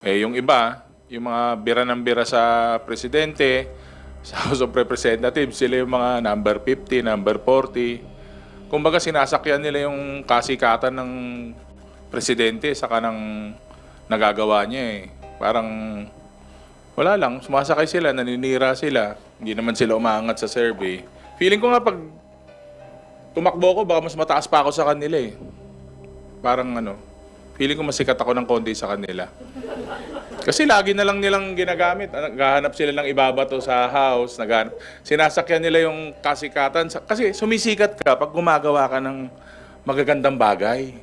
Yung iba, yung mga bira ng bira sa presidente, sa House of Representatives, sila yung mga number 50, number 40. Kumbaga sinasakyan nila yung kasikatan ng presidente sa kanang nagagawa niya eh. Parang wala lang, sumasakay sila, naninira sila. Hindi naman sila umaangat sa survey. Feeling ko nga pag tumakbo ko, baka mas mataas pa ako sa kanila eh. Parang feeling ko masikat ako ng konti sa kanila. Kasi lagi na lang nilang ginagamit. Naghahanap sila ng ibabato sa house. Sinasakyan nila yung kasikatan. Kasi sumisikat ka pag gumagawa ka ng magagandang bagay.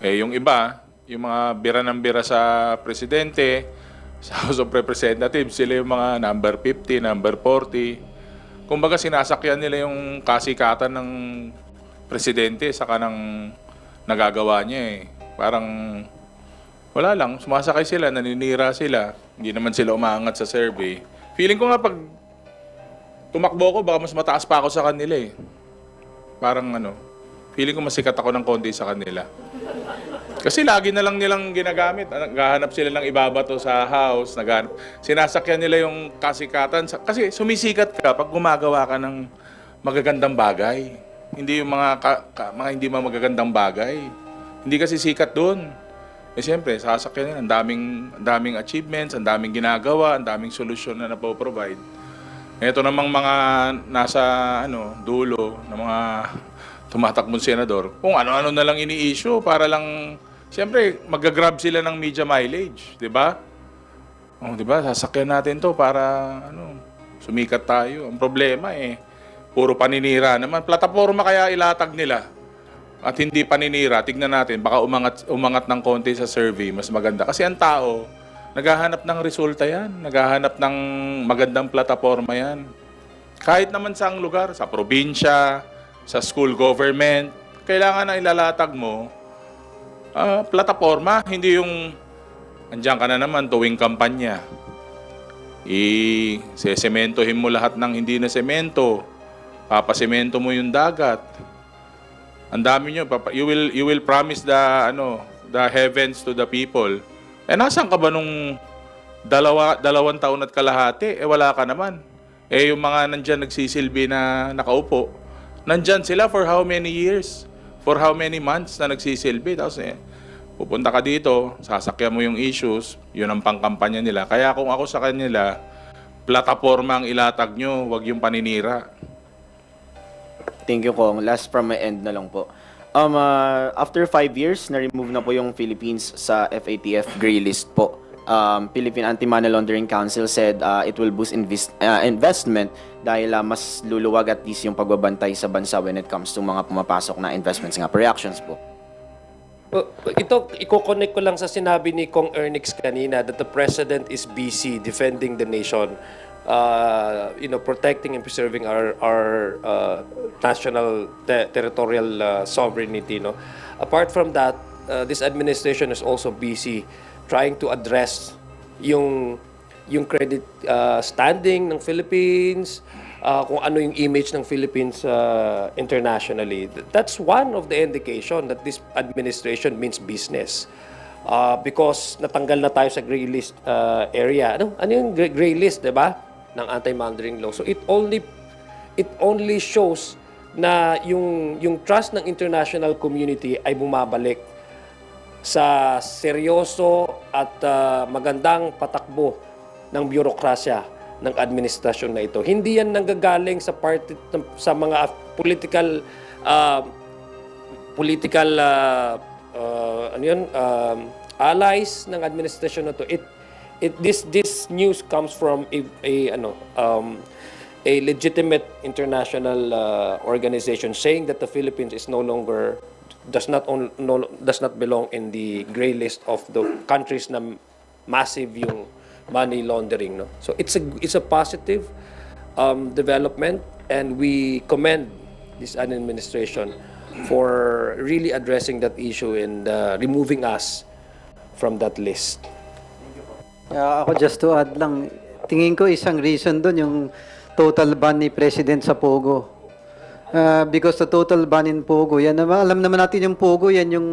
Yung iba, yung mga bira ng bira sa presidente, sa House of Representatives, sila yung mga number 50, number 40. Kumbaga sinasakyan nila yung kasikatan ng presidente sa kanang nagagawa niya eh. Parang wala lang, sumasakay sila, naninira sila. Hindi naman sila umaangat sa survey. Feeling ko nga pag tumakbo ko, baka mas mataas pa ako sa kanila eh. Parang feeling ko masikat ako ng konti sa kanila. Kasi lagi na lang nilang ginagamit. Naghahanap sila ng ibabato sa house. Sinasakyan nila yung kasikatan. Kasi sumisikat ka pag gumagawa ka ng magagandang bagay. Hindi yung mga hindi magagandang bagay. Hindi kasi sikat doon. Eh siyempre, sasakyan nila. Ang daming achievements, ang daming ginagawa, ang daming solusyon na napoprovide. Ito namang mga nasa dulo ng mga tumatakbong senador, kung ano-ano na lang ini-issue para lang, siyempre, magagrab sila ng media mileage, di ba? Di ba? Sasakyan natin to para sumikat tayo. Ang problema puro paninira naman. Plataforma kaya ilatag nila. At hindi paninira, tignan natin, baka umangat ng konti sa survey, mas maganda. Kasi ang tao, naghahanap ng resulta yan. Naghahanap ng magandang plataforma yan. Kahit naman sa lugar, sa probinsya, sa school government, kailangan na ilalatag mo plataforma, hindi yung andyan ka na naman tuwing kampanya. Sesementohin mo lahat ng hindi na semento. Papasemento mo yung dagat. Ang dami nyo, you will promise the heavens to the people. Nasaan ka ba nung dalawang taon at kalahati? Wala ka naman. Yung mga nandyan nagsisilbi na nakaupo, nandyan sila for how many years? For how many months na nagsisilbi? Tapos pupunta ka dito, sasakyan mo yung issues, yun ang pangkampanya nila. Kaya kung ako sa kanila, plataforma ang ilatag nyo, wag yung paninira. Thank you, Kong. Last from my end na lang po. After 5 years, na-remove na po yung Philippines sa FATF gray list po. Philippine Anti-Money Laundering Council said it will boost investment dahil mas luluwag at least yung pagbabantay sa bansa when it comes to mga pumapasok na investments nga. Reactions po. Ito, i-connect ko lang sa sinabi ni Kong Ernix kanina that the President is busy defending the nation, protecting and preserving our national territorial sovereignty. No? Apart from that, this administration is also busy trying to address yung credit standing ng Philippines, kung ano yung image ng Philippines internationally. That's one of the indication that this administration means business. Because natanggal na tayo sa gray list area. Ano yung gray list, 'di ba? Ng anti-money law. So it only shows na yung trust ng international community ay bumabalik sa seryoso at magandang patakbo ng bürokrasya ng administrasyon na ito. Hindi yan nanggagaling sa mga political allies ng administrasyon na ito. This news comes from a legitimate international organization saying that the Philippines is no longer does not belong in the gray list of the countries na massive yung money laundering. No? So it's a positive development, and we commend this administration for really addressing that issue and removing us from that list. Ako just to add lang, tingin ko isang reason doon yung total ban ni President sa Pogo. Because the total ban in Pogo, yan naman, alam naman natin yung Pogo, yan yung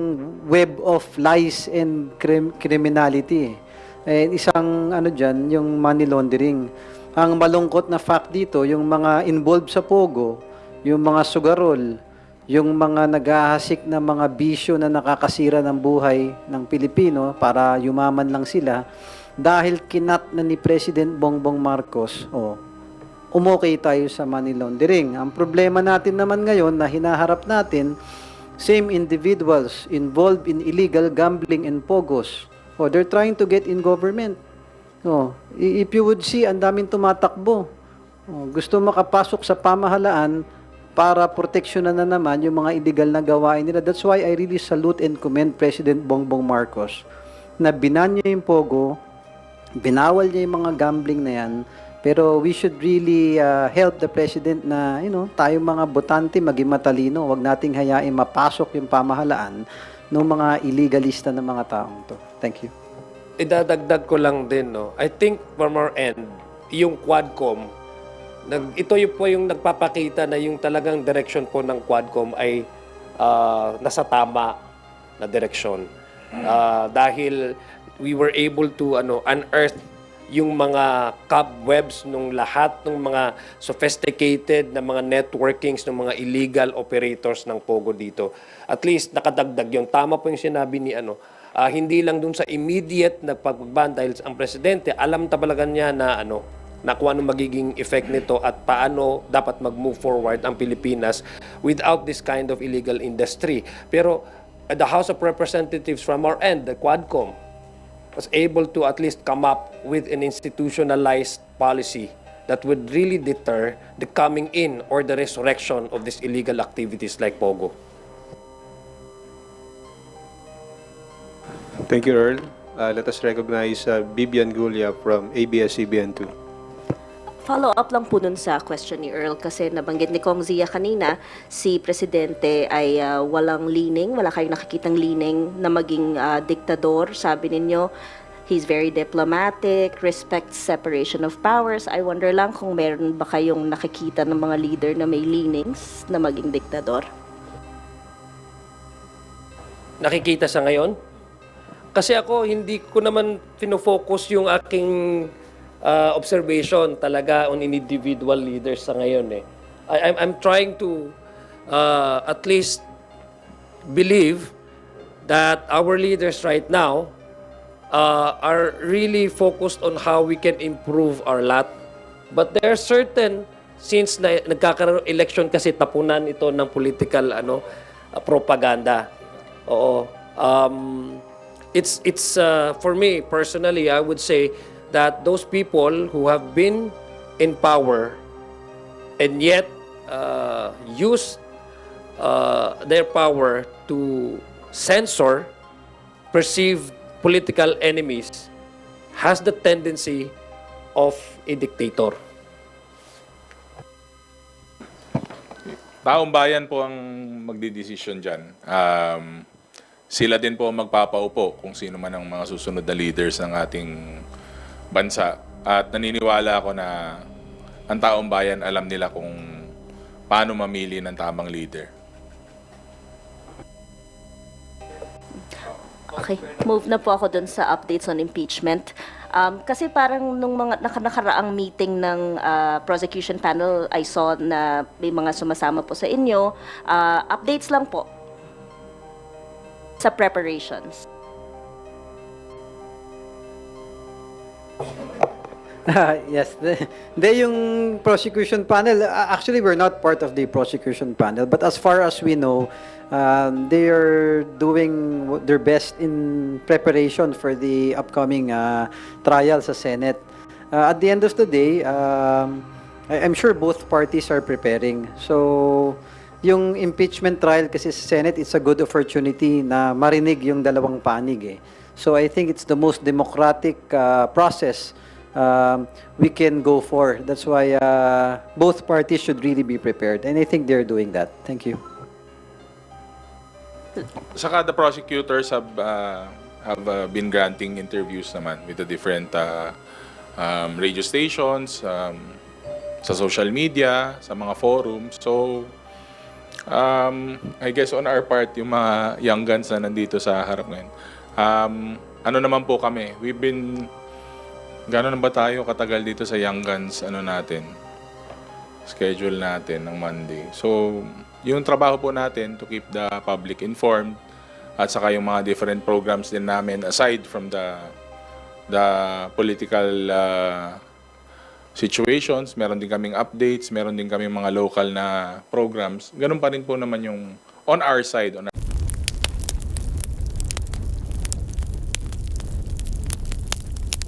web of lies and criminality. And isang ano dyan, yung money laundering. Ang malungkot na fact dito, yung mga involved sa Pogo, yung mga sugarol, yung mga naghahasik na mga bisyo na nakakasira ng buhay ng Pilipino para yumaman lang sila, dahil kinat na ni President Bongbong Marcos, umokay tayo sa money laundering. Ang problema natin naman ngayon na hinaharap natin, same individuals involved in illegal gambling and pogos. They're trying to get in government. If you would see, ang daming tumatakbo. Gusto makapasok sa pamahalaan para proteksyonan na naman yung mga illegal na gawain nila. That's why I really salute and commend President Bongbong Marcos na binan niya yung pogo, binawal niya yung mga gambling na yan. Pero we should really help the President na, tayong mga botante maging matalino. Huwag nating hayain mapasok yung pamahalaan ng mga illegalista na mga taong to. Thank you. Idadagdag ko lang din, no? I think from our end, yung Quadcom, ito po yung nagpapakita na yung talagang direction po ng Quadcom ay nasa tama na direksyon. Dahil we were able to unearth yung mga cobwebs nung lahat ng mga sophisticated na mga networkings ng mga illegal operators ng Pogo dito. At least nakadagdag yung tama po yung sinabi ni hindi lang dun sa immediate na pagban dahil ang presidente alam talaga niya na kung ano magiging effect nito at paano dapat mag-move forward ang Pilipinas without this kind of illegal industry. Pero the House of Representatives from our end, the Quadcom, was able to at least come up with an institutionalized policy that would really deter the coming in or the resurrection of these illegal activities like Pogo. Thank you, Earl. Let us recognize Bibian Gulia from ABS-CBN2. Follow-up lang po dun sa question ni Earl kasi nabanggit ni Kong Zia kanina, si Presidente ay walang lining, wala kayong nakikitang lining na maging diktador. Sabi ninyo, he's very diplomatic, respects separation of powers. I wonder lang kung meron ba kayong nakikita ng mga leader na may leanings na maging diktador? Nakikita sa ngayon? Kasi ako, hindi ko naman pinofocus yung aking observation talaga on individual leaders sa ngayon. I'm trying to at least believe that our leaders right now are really focused on how we can improve our lot. But there are certain, since nagkakaroon election kasi tapunan ito ng political propaganda. Oo. It's for me personally, I would say that those people who have been in power and yet use their power to censor perceived political enemies has the tendency of a dictator. Taong bayan po ang magdidesisyon dyan. Sila din po ang magpapaupo kung sino man ang mga susunod na leaders ng ating bansa. At naniniwala ako na ang taong bayan alam nila kung paano mamili ng tamang leader. Okay, move na po ako dun sa updates on impeachment. Kasi parang nung mga nakaraang meeting ng prosecution panel, I saw na may mga sumasama po sa inyo. Updates lang po sa preparations. Yes. Yung prosecution panel, actually we're not part of the prosecution panel, but as far as we know, they are doing their best in preparation for the upcoming trial sa Senate. At the end of the day, I'm sure both parties are preparing. So, yung impeachment trial kasi sa Senate, it's a good opportunity na marinig yung dalawang panig. So, I think it's the most democratic process we can go for. That's why both parties should really be prepared. And I think they're doing that. Thank you. Saka the prosecutors have been granting interviews naman with the different radio stations, sa social media, sa mga forums. So, I guess on our part, yung mga young guns na nandito sa harap ngayon, ano naman po kami, gano'n na ba tayo katagal dito sa young guns, schedule natin ng Monday. So, yung trabaho po natin to keep the public informed at saka yung mga different programs din namin aside from the political situations, meron din kaming updates, meron din kaming mga local na programs. Ganun pa rin po naman yung on our side,